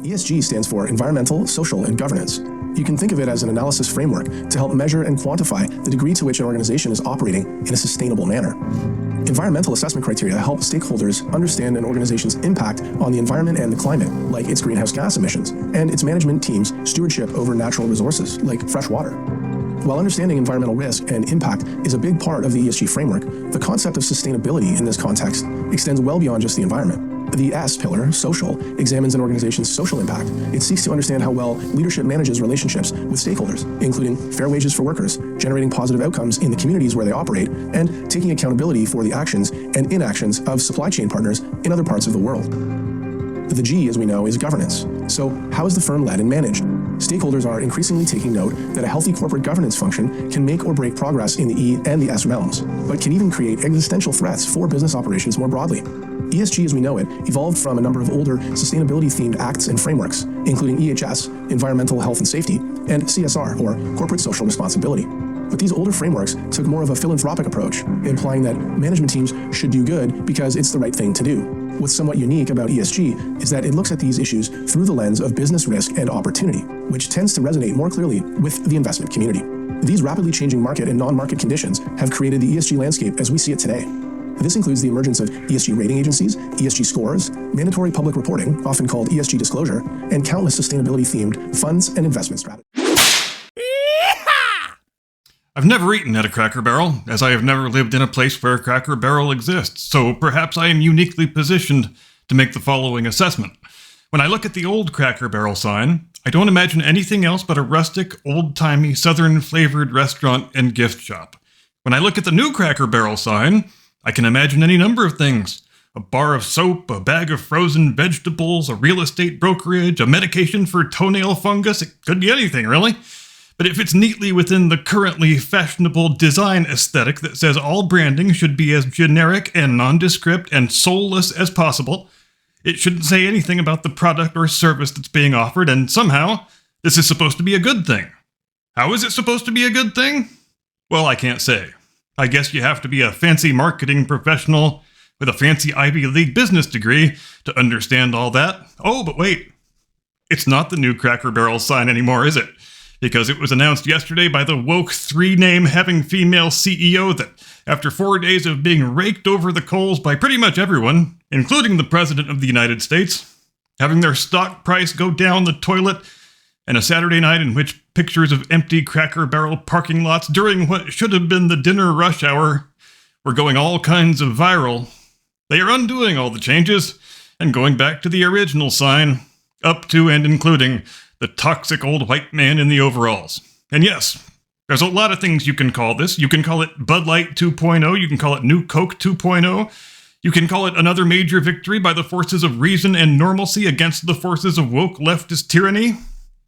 ESG stands for Environmental, Social, and Governance. You can think of it as an analysis framework to help measure and quantify the degree to which an organization is operating in a sustainable manner. Environmental assessment criteria help stakeholders understand an organization's impact on the environment and the climate, like its greenhouse gas emissions, and its management team's stewardship over natural resources, like fresh water. While understanding environmental risk and impact is a big part of the ESG framework, the concept of sustainability in this context extends well beyond just the environment. The S pillar, social, examines an organization's social impact. It seeks to understand how well leadership manages relationships with stakeholders, including fair wages for workers, generating positive outcomes in the communities where they operate, and taking accountability for the actions and inactions of supply chain partners in other parts of the world. The G, as we know, is governance. So, how is the firm led and managed? Stakeholders are increasingly taking note that a healthy corporate governance function can make or break progress in the E and the S realms, but can even create existential threats for business operations more broadly. ESG as we know it evolved from a number of older sustainability-themed acts and frameworks, including EHS, Environmental Health and Safety, and CSR, or Corporate Social Responsibility. But these older frameworks took more of a philanthropic approach, implying that management teams should do good because it's the right thing to do. What's somewhat unique about ESG is that it looks at these issues through the lens of business risk and opportunity, which tends to resonate more clearly with the investment community. These rapidly changing market and non-market conditions have created the ESG landscape as we see it today. This includes the emergence of ESG rating agencies, ESG scores, mandatory public reporting, often called ESG disclosure, and countless sustainability-themed funds and investment strategies. I've never eaten at a Cracker Barrel, as I have never lived in a place where a Cracker Barrel exists, so perhaps I am uniquely positioned to make the following assessment. When I look at the old Cracker Barrel sign, I don't imagine anything else but a rustic, old-timey, southern-flavored restaurant and gift shop. When I look at the new Cracker Barrel sign, I can imagine any number of things. A bar of soap, a bag of frozen vegetables, a real estate brokerage, a medication for toenail fungus. It could be anything, really. But if it's neatly within the currently fashionable design aesthetic that says all branding should be as generic and nondescript and soulless as possible, it shouldn't say anything about the product or service that's being offered, and somehow, this is supposed to be a good thing. How is it supposed to be a good thing? Well, I can't say. I guess you have to be a fancy marketing professional with a fancy Ivy League business degree to understand all that. Oh, but wait. It's not the new Cracker Barrel sign anymore, is it? Because it was announced yesterday by the woke three-name-having female CEO that, after 4 days of being raked over the coals by pretty much everyone, including the President of the United States, having their stock price go down the toilet, and a Saturday night in which pictures of empty Cracker Barrel parking lots during what should have been the dinner rush hour were going all kinds of viral, they are undoing all the changes and going back to the original sign, up to and including the toxic old white man in the overalls. And yes, there's a lot of things you can call this. You can call it Bud Light 2.0. You can call it New Coke 2.0. You can call it another major victory by the forces of reason and normalcy against the forces of woke leftist tyranny.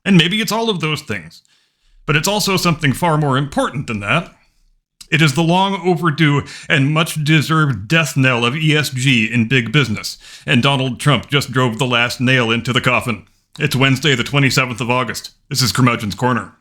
And maybe it's all of those things. But it's also something far more important than that. It is the long overdue and much deserved death knell of ESG in big business. And Donald Trump just drove the last nail into the coffin. It's Wednesday, the 27th of August. This is Curmudgeon's Corner.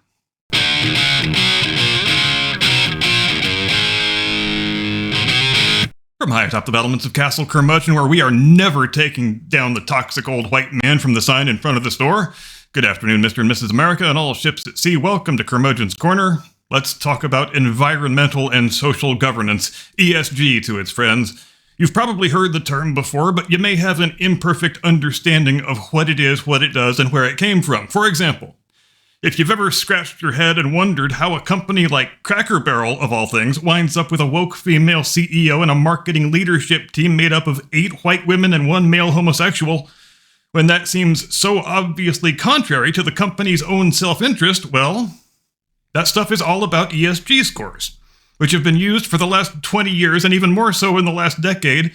From high atop the battlements of Castle Curmudgeon, where we are never taking down the toxic old white man from the sign in front of the store. Good afternoon, Mr. and Mrs. America, and all ships at sea. Welcome to Curmudgeon's Corner. Let's talk about environmental and social governance, ESG to its friends. You've probably heard the term before, but you may have an imperfect understanding of what it is, what it does, and where it came from. For example, if you've ever scratched your head and wondered how a company like Cracker Barrel, of all things, winds up with a woke female CEO and a marketing leadership team made up of 8 white women and 1 male homosexual, when that seems so obviously contrary to the company's own self-interest, well, that stuff is all about ESG scores, which have been used for the last 20 years, and even more so in the last decade,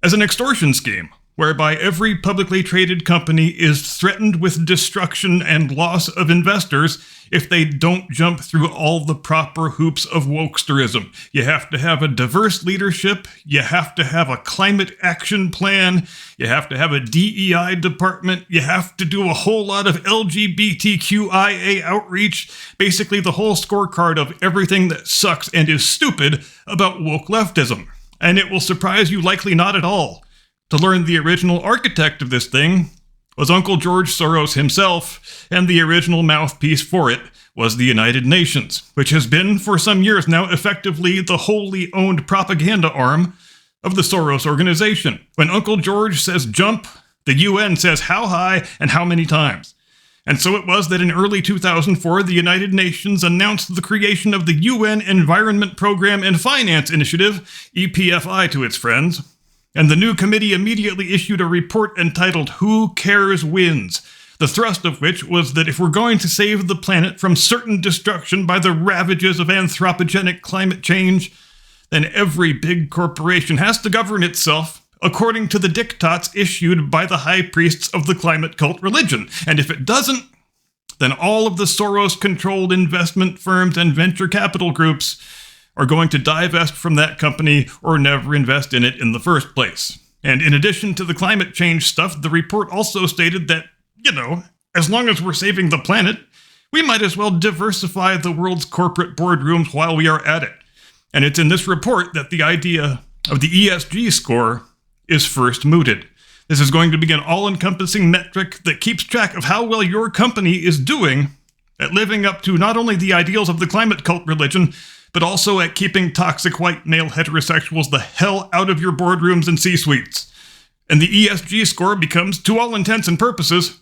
as an extortion scheme, whereby every publicly traded company is threatened with destruction and loss of investors if they don't jump through all the proper hoops of wokesterism. You have to have a diverse leadership, you have to have a climate action plan, you have to have a DEI department, you have to do a whole lot of LGBTQIA outreach, basically the whole scorecard of everything that sucks and is stupid about woke leftism. And it will surprise you likely not at all to learn the original architect of this thing was Uncle George Soros himself, and the original mouthpiece for it was the United Nations, which has been for some years now effectively the wholly owned propaganda arm of the Soros organization. When Uncle George says jump, the UN says how high and how many times. And so it was that in early 2004, the United Nations announced the creation of the UN Environment Program and Finance Initiative, EPFI to its friends. And the new committee immediately issued a report entitled Who Cares Wins, the thrust of which was that if we're going to save the planet from certain destruction by the ravages of anthropogenic climate change, then every big corporation has to govern itself according to the diktats issued by the high priests of the climate cult religion. And if it doesn't, then all of the Soros-controlled investment firms and venture capital groups are going to divest from that company or never invest in it in the first place. And in addition to the climate change stuff, the report also stated that, as long as we're saving the planet, we might as well diversify the world's corporate boardrooms while we are at it. And it's in this report that the idea of the ESG score is first mooted. This is going to be an all-encompassing metric that keeps track of how well your company is doing at living up to not only the ideals of the climate cult religion, but also at keeping toxic white male heterosexuals the hell out of your boardrooms and C-suites. And the ESG score becomes, to all intents and purposes,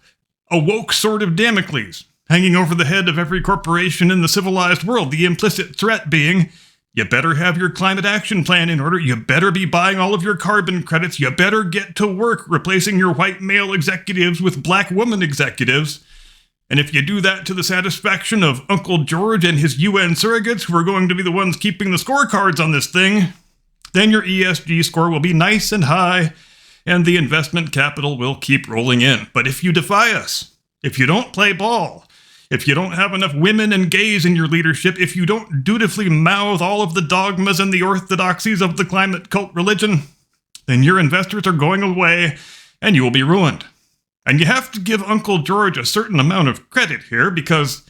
a woke sword of Damocles, hanging over the head of every corporation in the civilized world, the implicit threat being, you better have your climate action plan in order, you better be buying all of your carbon credits, you better get to work replacing your white male executives with black woman executives. And if you do that to the satisfaction of Uncle George and his UN surrogates, who are going to be the ones keeping the scorecards on this thing, then your ESG score will be nice and high, and the investment capital will keep rolling in. But if you defy us, if you don't play ball, if you don't have enough women and gays in your leadership, if you don't dutifully mouth all of the dogmas and the orthodoxies of the climate cult religion, then your investors are going away and you will be ruined. And you have to give Uncle George a certain amount of credit here, because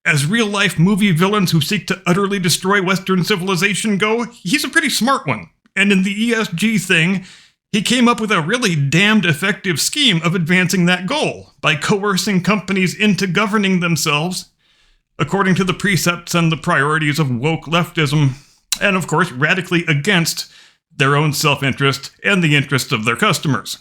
as real-life movie villains who seek to utterly destroy Western civilization go, he's a pretty smart one. And in the ESG thing, he came up with a really damned effective scheme of advancing that goal by coercing companies into governing themselves according to the precepts and the priorities of woke leftism, and of course radically against their own self-interest and the interests of their customers.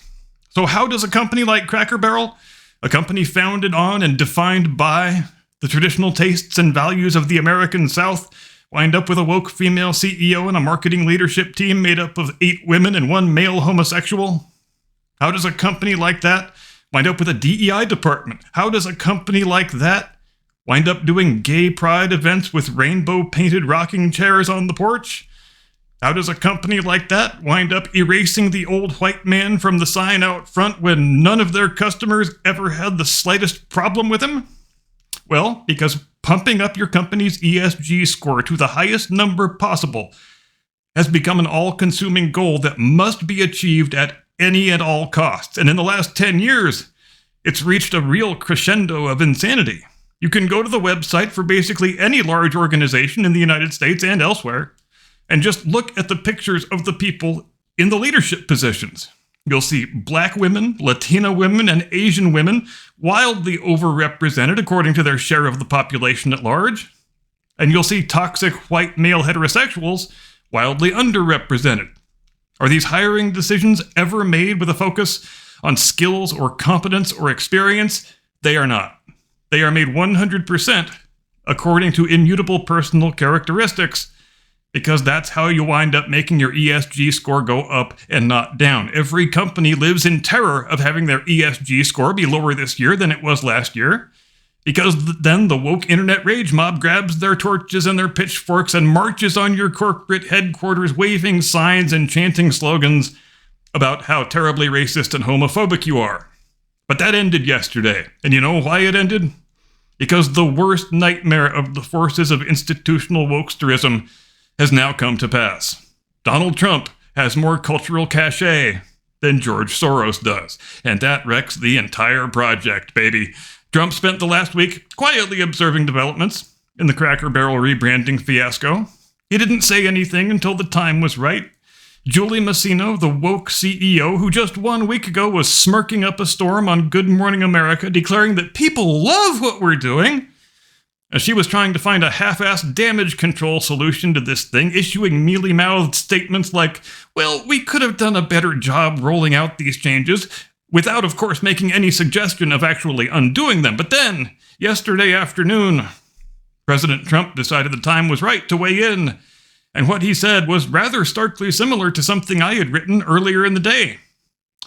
So how does a company like Cracker Barrel, a company founded on and defined by the traditional tastes and values of the American South, wind up with a woke female CEO and a marketing leadership team made up of 8 women and 1 male homosexual? How does a company like that wind up with a DEI department? How does a company like that wind up doing gay pride events with rainbow-painted rocking chairs on the porch? How does a company like that wind up erasing the old white man from the sign out front when none of their customers ever had the slightest problem with him? Well, because pumping up your company's ESG score to the highest number possible has become an all-consuming goal that must be achieved at any and all costs. And in the last 10 years, it's reached a real crescendo of insanity. You can go to the website for basically any large organization in the United States and elsewhere, and just look at the pictures of the people in the leadership positions. You'll see black women, Latina women, and Asian women wildly overrepresented according to their share of the population at large. And you'll see toxic white male heterosexuals wildly underrepresented. Are these hiring decisions ever made with a focus on skills or competence or experience? They are not. They are made 100% according to immutable personal characteristics, because that's how you wind up making your ESG score go up and not down. Every company lives in terror of having their ESG score be lower this year than it was last year, because then the woke internet rage mob grabs their torches and their pitchforks and marches on your corporate headquarters waving signs and chanting slogans about how terribly racist and homophobic you are. But that ended yesterday. And you know why it ended? Because the worst nightmare of the forces of institutional wokesterism has now come to pass. Donald Trump has more cultural cachet than George Soros does, and that wrecks the entire project, baby. Trump spent the last week quietly observing developments in the Cracker Barrel rebranding fiasco. He didn't say anything until the time was right, Julie Masino, the woke CEO, who just 1 week ago was smirking up a storm on Good Morning America, declaring that people love what we're doing. As she was trying to find a half-assed damage control solution to this thing, issuing mealy-mouthed statements like, well, we could have done a better job rolling out these changes, without, of course, making any suggestion of actually undoing them. But then, yesterday afternoon, President Trump decided the time was right to weigh in, and what he said was rather starkly similar to something I had written earlier in the day,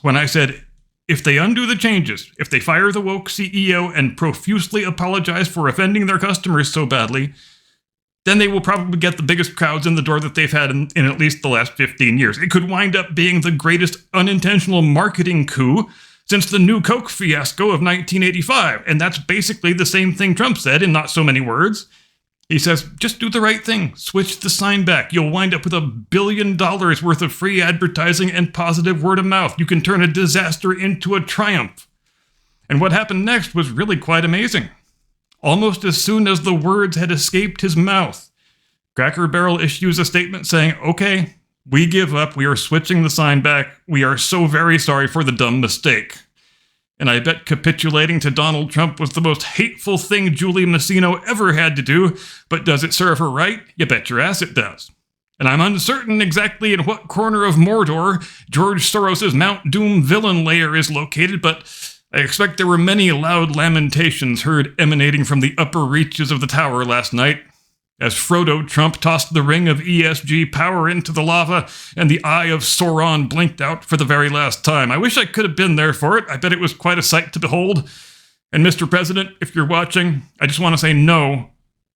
when I said, if they undo the changes, if they fire the woke CEO and profusely apologize for offending their customers so badly, then they will probably get the biggest crowds in the door that they've had in at least the last 15 years. It could wind up being the greatest unintentional marketing coup since the New Coke fiasco of 1985. And that's basically the same thing Trump said in not so many words. He says, just do the right thing. Switch the sign back. You'll wind up with $1 billion worth of free advertising and positive word of mouth. You can turn a disaster into a triumph. And what happened next was really quite amazing. Almost as soon as the words had escaped his mouth, Cracker Barrel issues a statement saying, okay, we give up. We are switching the sign back. We are so very sorry for the dumb mistake. And I bet capitulating to Donald Trump was the most hateful thing Julie Masino ever had to do, but does it serve her right? You bet your ass it does. And I'm uncertain exactly in what corner of Mordor George Soros' Mount Doom villain lair is located, but I expect there were many loud lamentations heard emanating from the upper reaches of the tower last night, as Frodo Trump tossed the ring of ESG power into the lava and the eye of Sauron blinked out for the very last time. I wish I could have been there for it. I bet it was quite a sight to behold. And Mr. President, if you're watching, I just want to say no,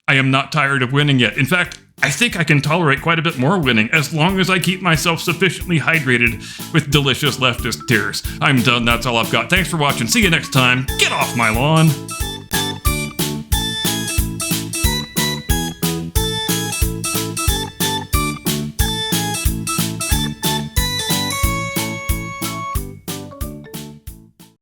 I am not tired of winning yet. In fact, I think I can tolerate quite a bit more winning as long as I keep myself sufficiently hydrated with delicious leftist tears. I'm done. That's all I've got. Thanks for watching. See you next time. Get off my lawn.